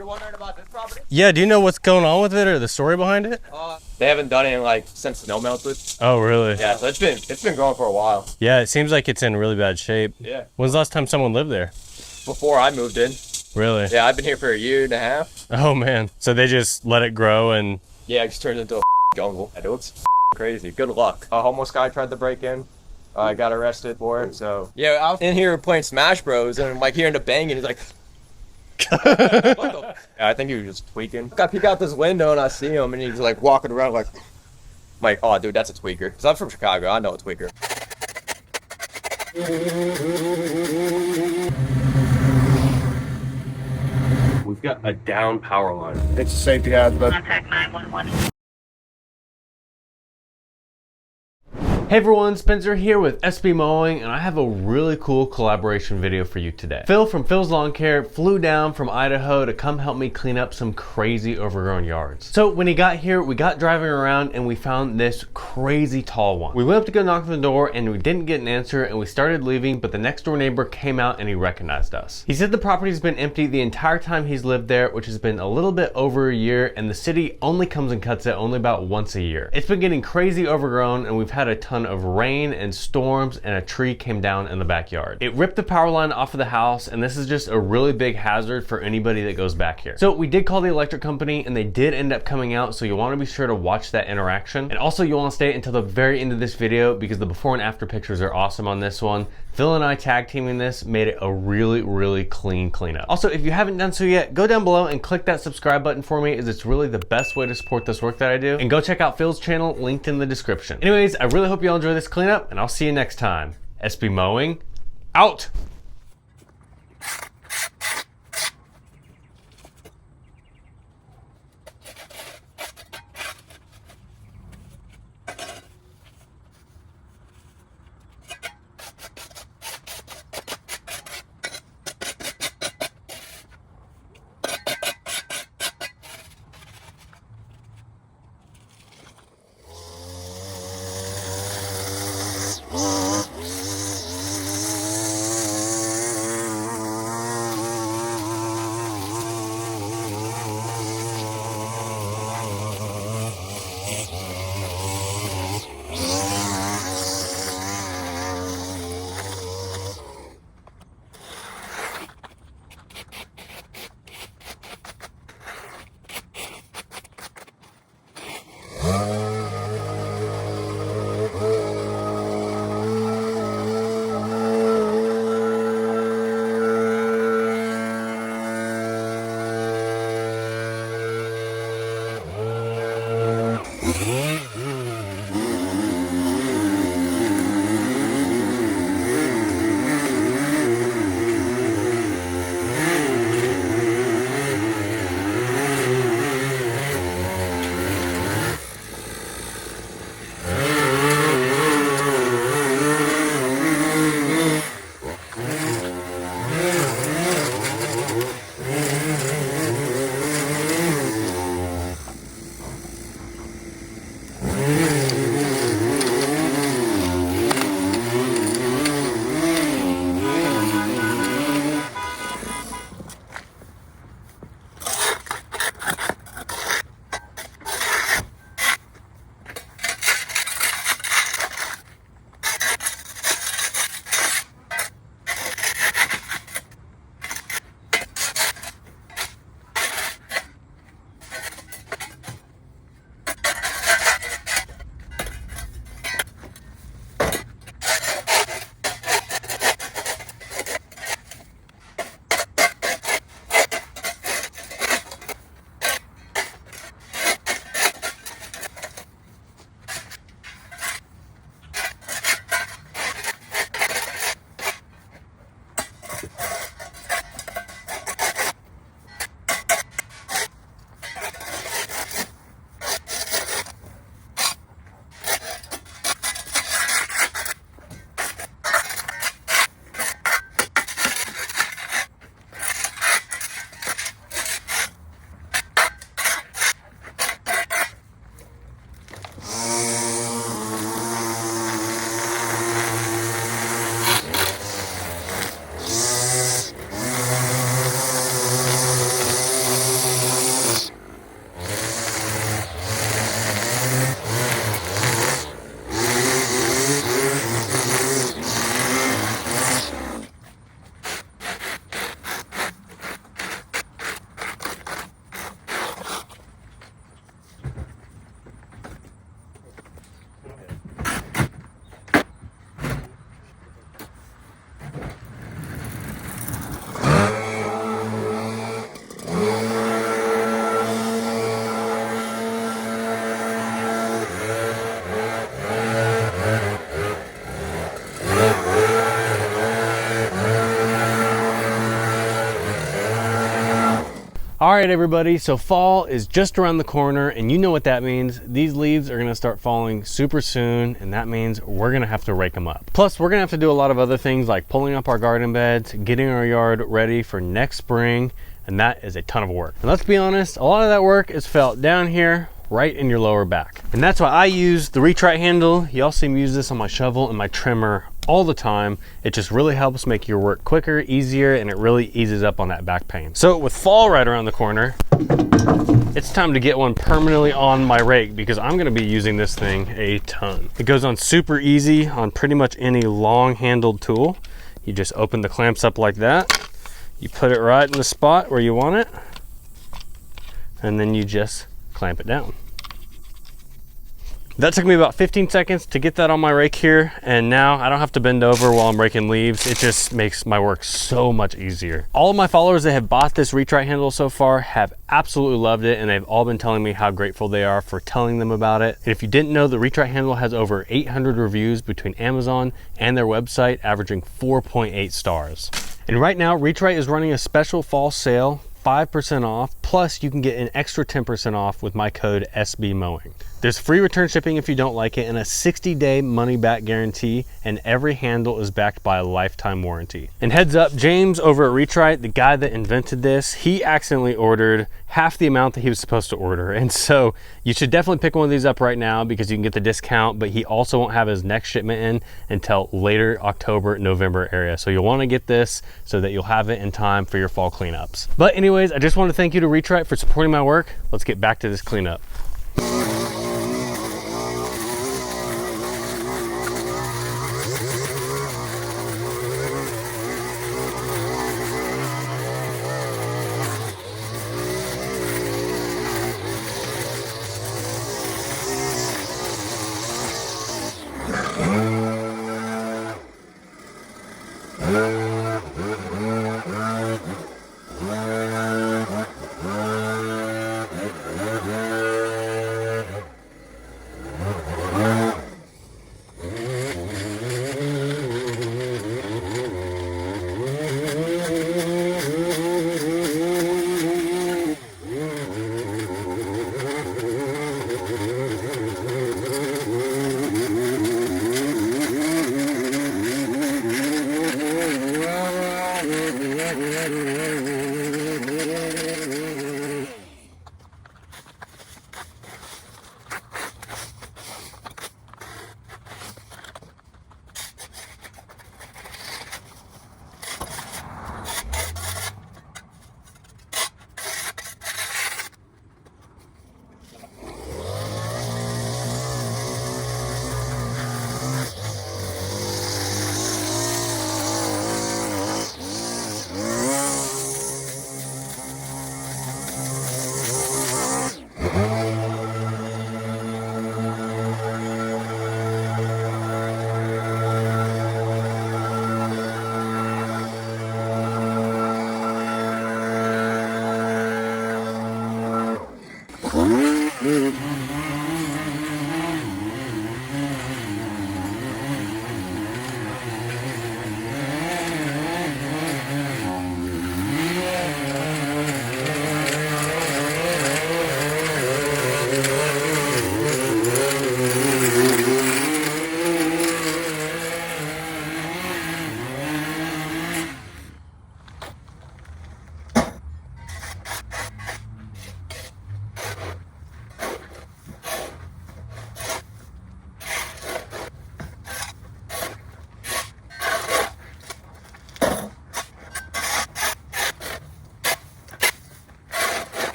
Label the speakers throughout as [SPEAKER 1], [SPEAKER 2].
[SPEAKER 1] You're wondering about this property?
[SPEAKER 2] Yeah, do you know what's going on with it or the story behind it?
[SPEAKER 1] They haven't done it in like since snow melted.
[SPEAKER 2] Oh, really?
[SPEAKER 1] Yeah, so it's been growing for a while.
[SPEAKER 2] Yeah, it seems like it's in really bad shape.
[SPEAKER 1] Yeah.
[SPEAKER 2] When's the last time someone lived there?
[SPEAKER 1] Before I moved in.
[SPEAKER 2] Really?
[SPEAKER 1] Yeah, I've been here for a year and a half.
[SPEAKER 2] Oh, man. So they just let it grow and...
[SPEAKER 1] Yeah, it just turned into a jungle. It looks crazy. Good luck. A homeless guy tried to break in. I got arrested for it, so... Yeah, I was in here playing Smash Bros, and I'm like hearing the banging. He's like... What the... Yeah, I think he was just tweaking. I peek out this window, and I see him, and he's like walking around like... I'm like, oh, dude, that's a tweaker. Because I'm from Chicago. I know a tweaker. We've got a down power line.
[SPEAKER 3] It's a safety hazard.
[SPEAKER 4] Contact 911.
[SPEAKER 2] Hey everyone, Spencer here with SB Mowing, and I have a really cool collaboration video for you today. Phil from Phil's Lawn Care flew down from Idaho to come help me clean up some crazy overgrown yards. So when he got here, we got driving around and we found this crazy tall one. We went up to go knock on the door and we didn't get an answer and we started leaving, but the next door neighbor came out and he recognized us. He said the property's been empty the entire time he's lived there, which has been a little bit over a year, and the city only comes and cuts it only about once a year. It's been getting crazy overgrown and we've had a ton of rain and storms, and a tree came down in the backyard. It ripped the power line off of the house, and this is just a really big hazard for anybody that goes back here. So we did call the electric company and they did end up coming out, so you want to be sure to watch that interaction. And also you want to stay until the very end of this video because the before and after pictures are awesome on this one. Phil and I tag teaming this made it a really clean cleanup. Also, if you haven't done so yet, go down below and click that subscribe button for me, as it's really the best way to support this work that I do. And go check out Phil's channel, linked in the description. Anyways, I really hope you all enjoy this cleanup, and I'll see you next time. SB Mowing, out! All right, everybody, so fall is just around the corner, and you know what that means. These leaves are gonna start falling super soon, and that means we're gonna have to rake them up. Plus, we're gonna have to do a lot of other things like pulling up our garden beds, getting our yard ready for next spring, and that is a ton of work. And let's be honest, a lot of that work is felt down here, right in your lower back. And that's why I use the retrite handle. Y'all see me use this on my shovel and my trimmer all the time. It just really helps make your work quicker, easier, and it really eases up on that back pain. So with fall right around the corner, it's time to get one permanently on my rake because I'm gonna be using this thing a ton. It goes on super easy on pretty much any long handled tool. You just open the clamps up like that. You put it right in the spot where you want it, and then you just clamp it down. That took me about 15 seconds to get that on my rake here, and now I don't have to bend over while I'm raking leaves. It just makes my work so much easier. All of my followers that have bought this retrite handle so far have absolutely loved it, and they've all been telling me how grateful they are for telling them about it. And if you didn't know, the retrite handle has over 800 reviews between Amazon and their website, averaging 4.8 stars. And right now, Retrite is running a special fall sale, 5% off, plus you can get an extra 10% off with my code SBMowing. There's free return shipping if you don't like it and a 60-day money-back guarantee, and every handle is backed by a lifetime warranty. And heads up, James over at Retrite, the guy that invented this, he accidentally ordered half the amount that he was supposed to order. And so you should definitely pick one of these up right now because you can get the discount, but he also won't have his next shipment in until later October, November area. So you'll want to get this so that you'll have it in time for your fall cleanups. But anyways, I just want to thank you to Retrite for supporting my work. Let's get back to this cleanup.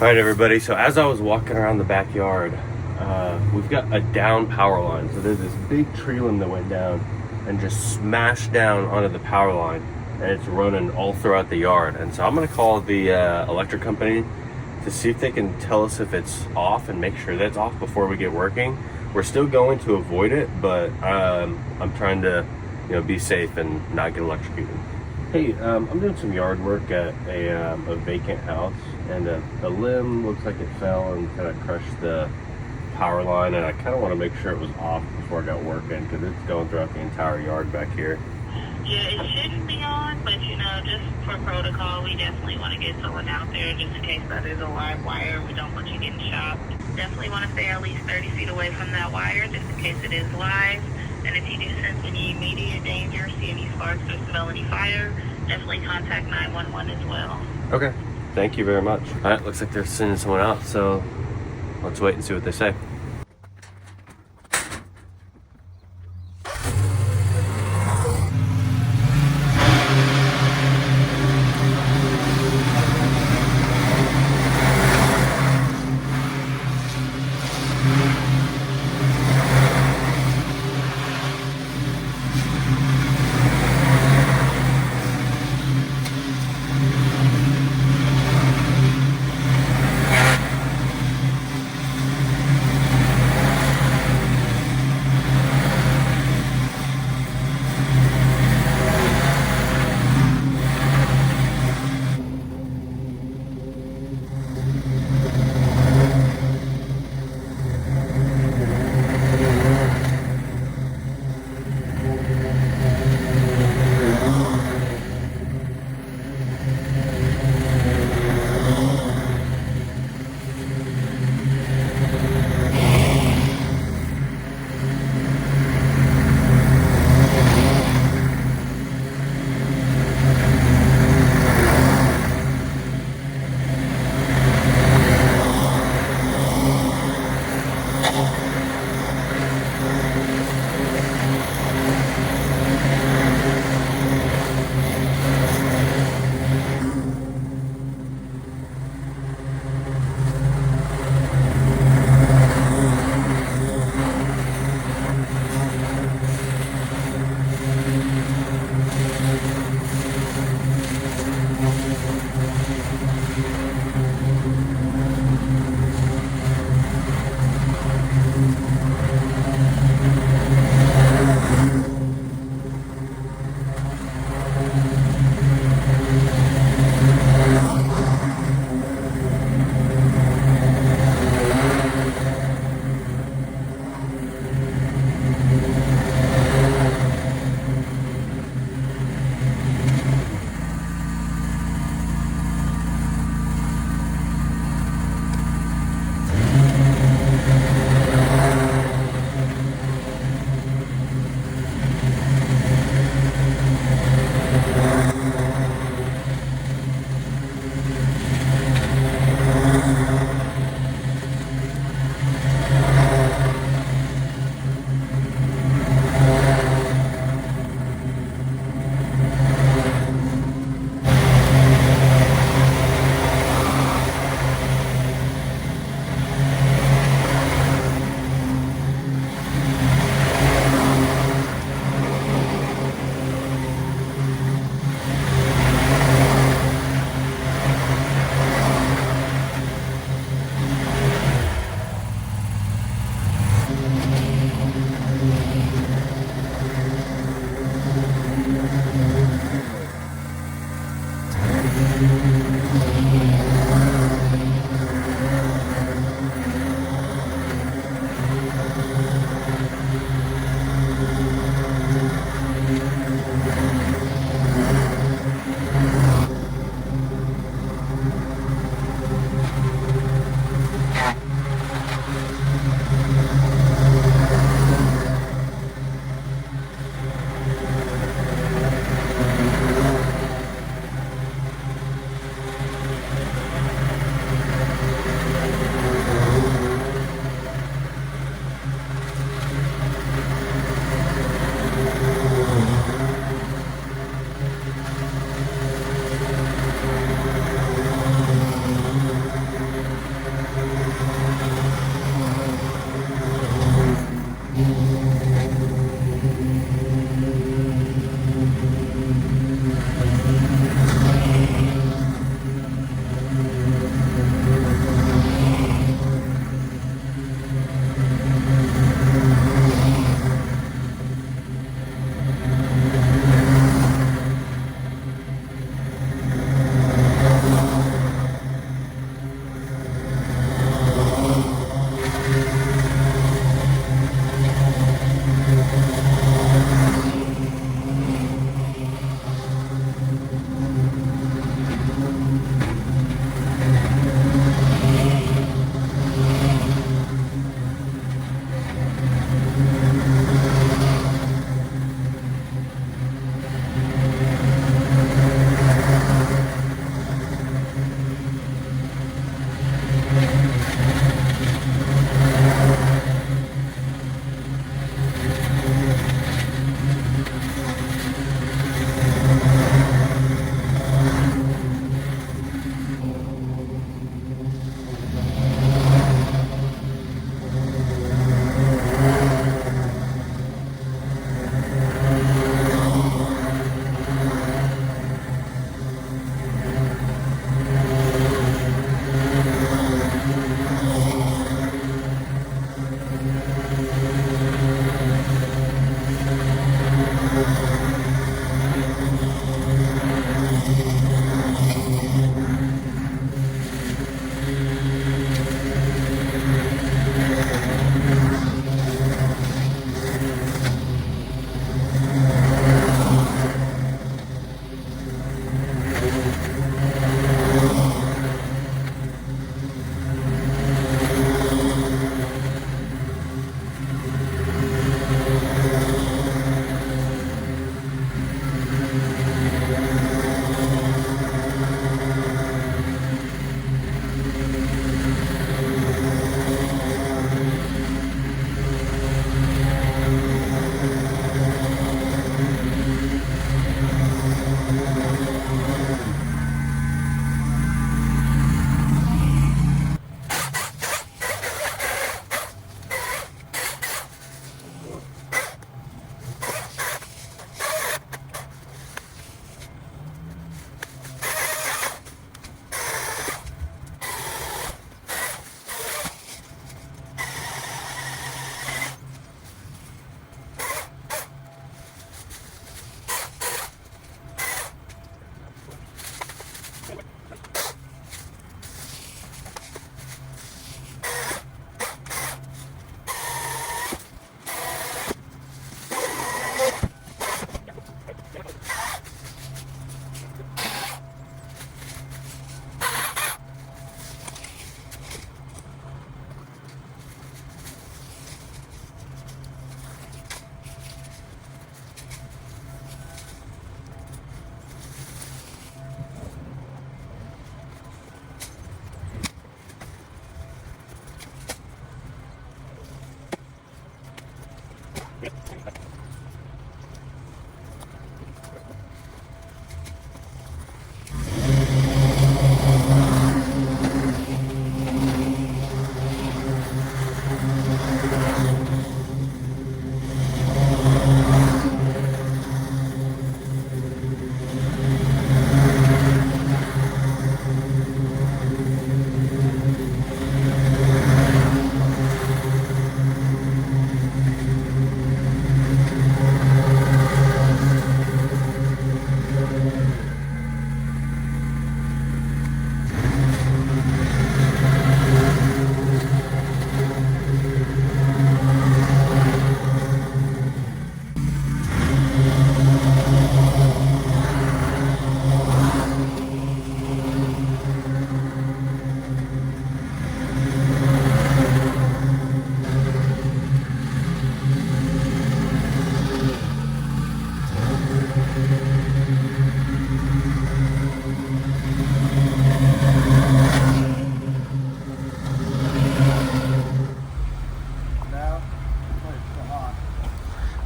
[SPEAKER 2] Alright everybody, so as I was walking around the backyard, we've got a down power line. So there's this big tree limb that went down and just smashed down onto the power line, and it's running all throughout the yard. And so I'm gonna call the electric company to see if they can tell us if it's off and make sure that it's off before we get working. We're still going to avoid it, but I'm trying to, be safe and not get electrocuted. Hey, I'm doing some yard work at a vacant house, and a limb looks like it fell and kind of crushed the power line, and I kind of want to make sure it was off before I got working, because it's going throughout the entire yard back here.
[SPEAKER 3] Yeah, it shouldn't be on, but just for protocol, we definitely want to get someone out there just in case that is a live wire. We don't want you getting shocked. Definitely want to stay at least 30 feet away from that wire just in case it is live. And if you do sense any immediate danger, see any sparks or smell any fire, definitely contact 911 as well.
[SPEAKER 2] Okay. Thank you very much. All right, looks like they're sending someone out, so let's wait and see what they say.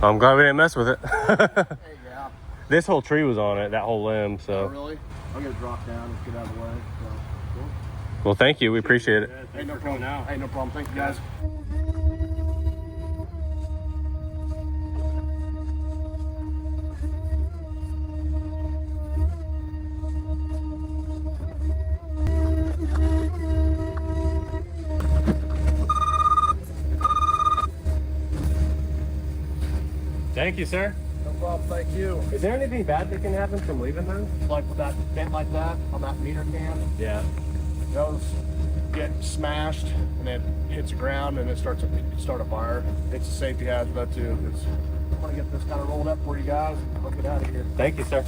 [SPEAKER 2] I'm glad we didn't mess with it.
[SPEAKER 4] Hey, yeah.
[SPEAKER 2] This whole tree was on it, that whole limb, so.
[SPEAKER 4] Oh, really? I'm gonna drop down and get out of the way. So, cool.
[SPEAKER 2] Well, thank you. We appreciate it.
[SPEAKER 4] Hey, no problem. Hey, no problem. Thank you, guys.
[SPEAKER 2] Thank you, sir.
[SPEAKER 4] No problem. Thank you.
[SPEAKER 2] Is there anything bad that can happen from leaving them?
[SPEAKER 4] Like with that vent like that on that meter can,
[SPEAKER 2] Yeah.
[SPEAKER 4] those get smashed and it hits the ground and it starts a fire. It's a safety hazard though too. I want to get this kind of rolled up for you guys. I'll get out of here.
[SPEAKER 2] Thank you, sir.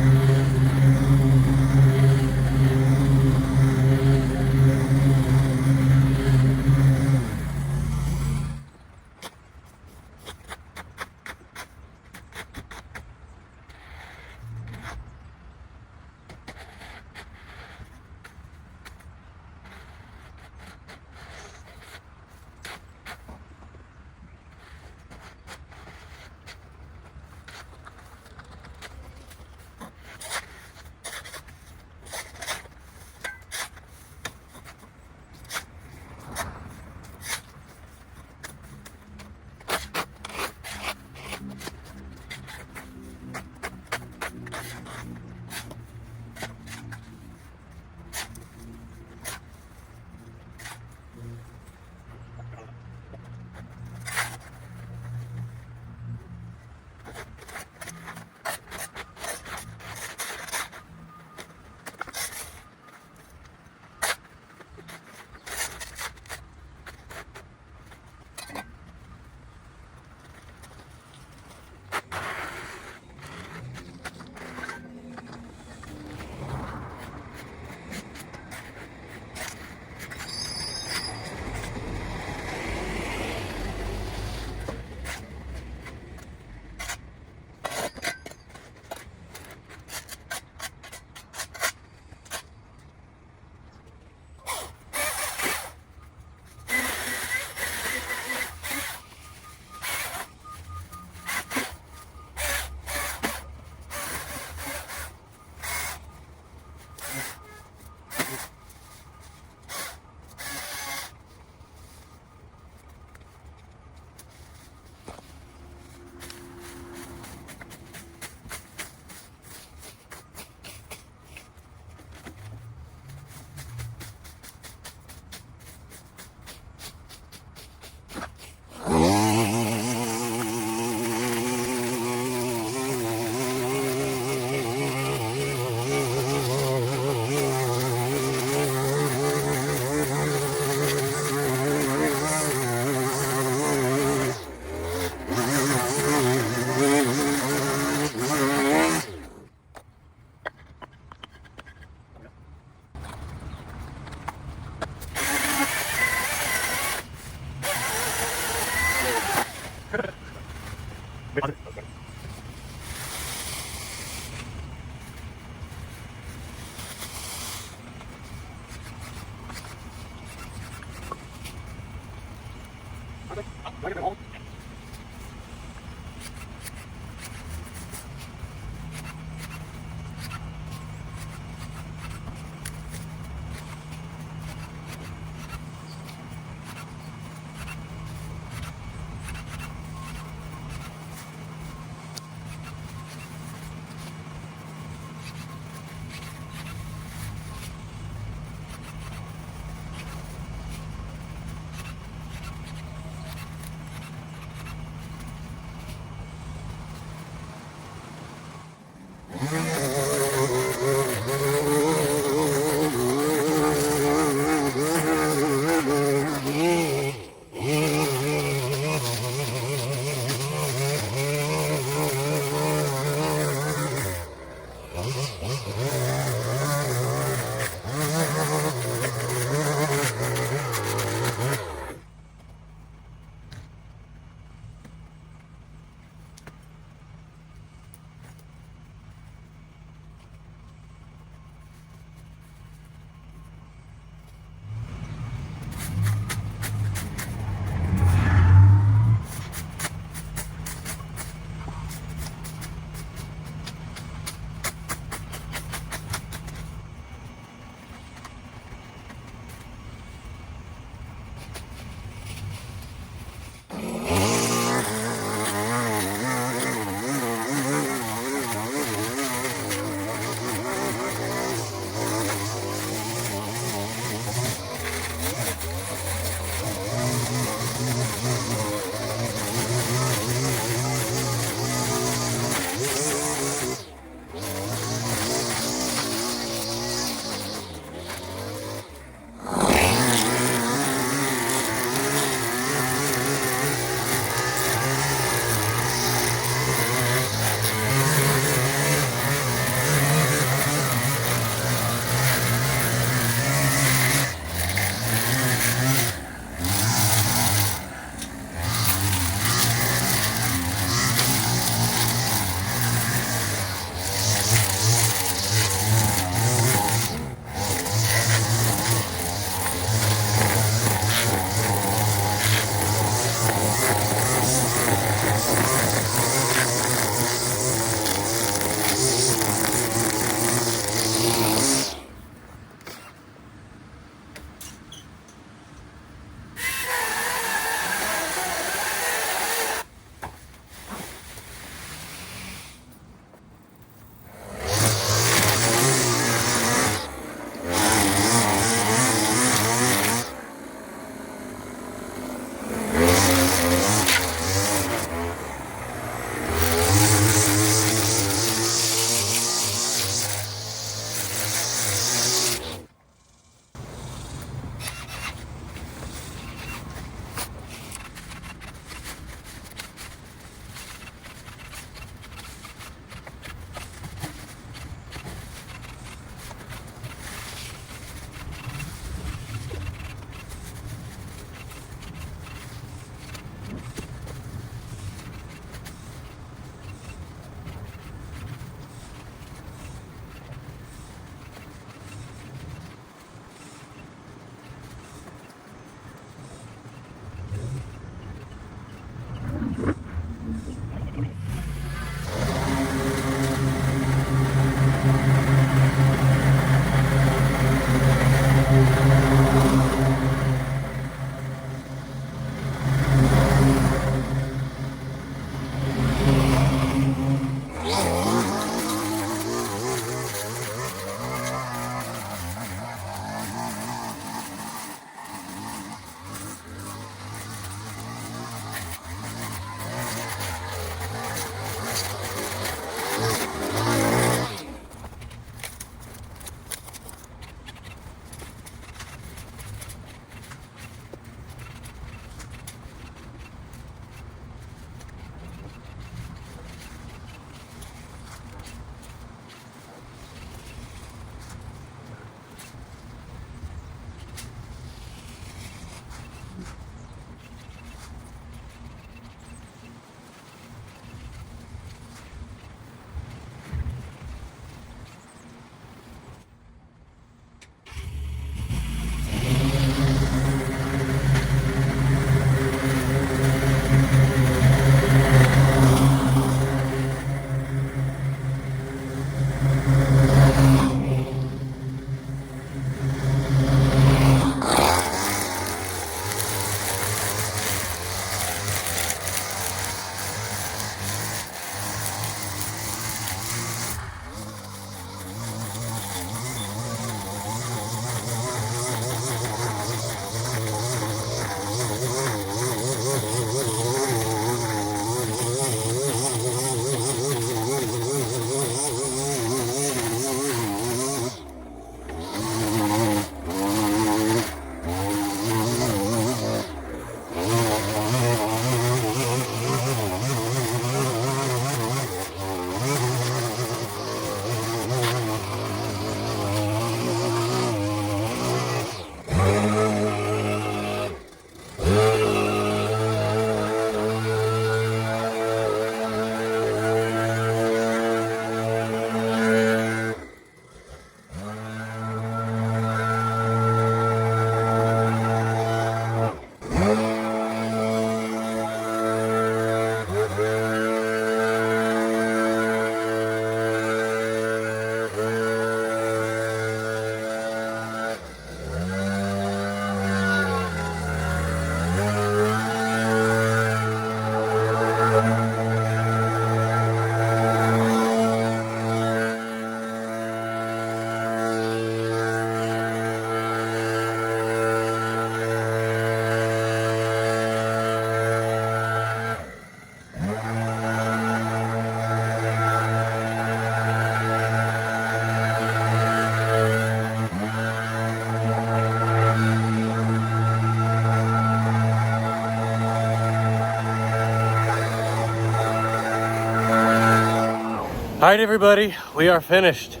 [SPEAKER 2] All right, everybody, we are finished.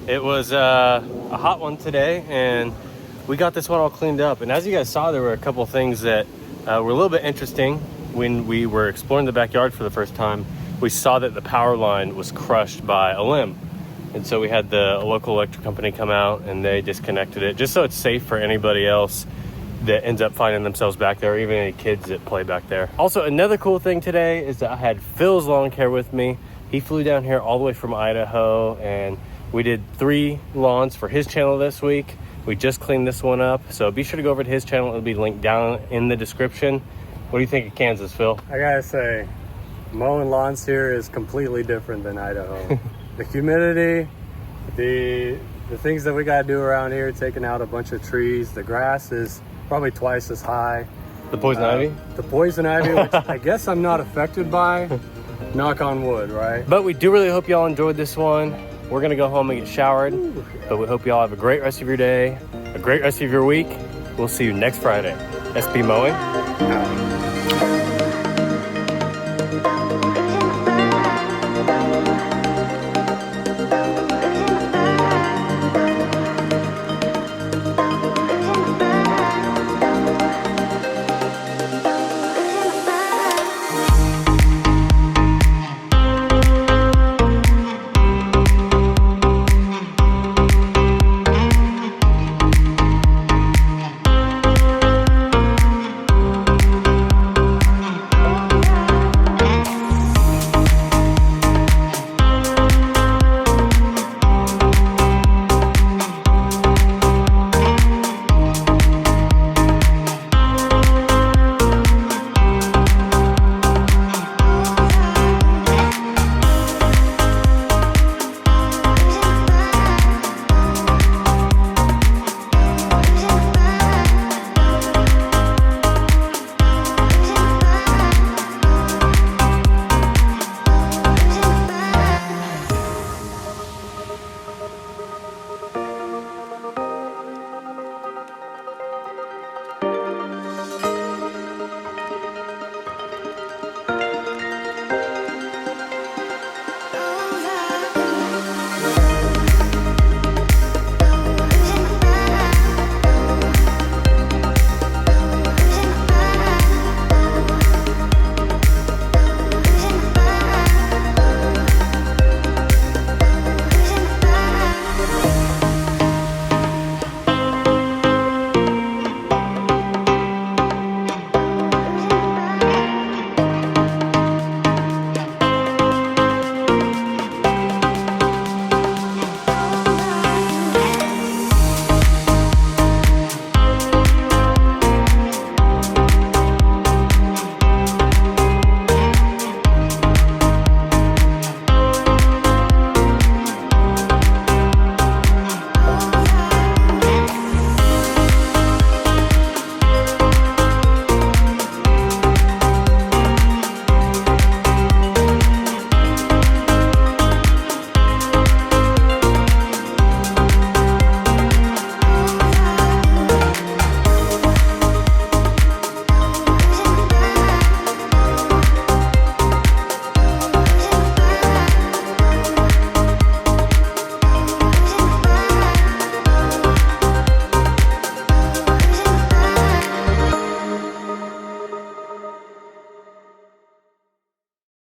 [SPEAKER 2] It was a hot one today, and we got this one all cleaned up. And as you guys saw, there were a couple things that were a little bit interesting. When we were exploring the backyard for the first time, we saw that the power line was crushed by a limb. And so we had the local electric company come out and they disconnected it just so it's safe for anybody else that ends up finding themselves back there, or even any kids that play back there. Also, another cool thing today is that I had Phil's lawn care with me. He flew down here all the way from Idaho, and we did 3 lawns for his channel this week. We just cleaned this one up, so be sure to go over to his channel. It'll be linked down in the description. What do you think of Kansas, Phil?
[SPEAKER 5] I gotta say, mowing lawns here is completely different than Idaho. The humidity, the things that we gotta do around here, taking out a bunch of trees. The grass is probably twice as high.
[SPEAKER 2] The poison ivy?
[SPEAKER 5] The poison ivy, which I guess I'm not affected by. Knock on wood, right?
[SPEAKER 2] But we do really hope y'all enjoyed this one. We're gonna go home and get showered. But we hope y'all have a great rest of your day, a great rest of your week. We'll see you next Friday. SB Mowing.
[SPEAKER 5] Out.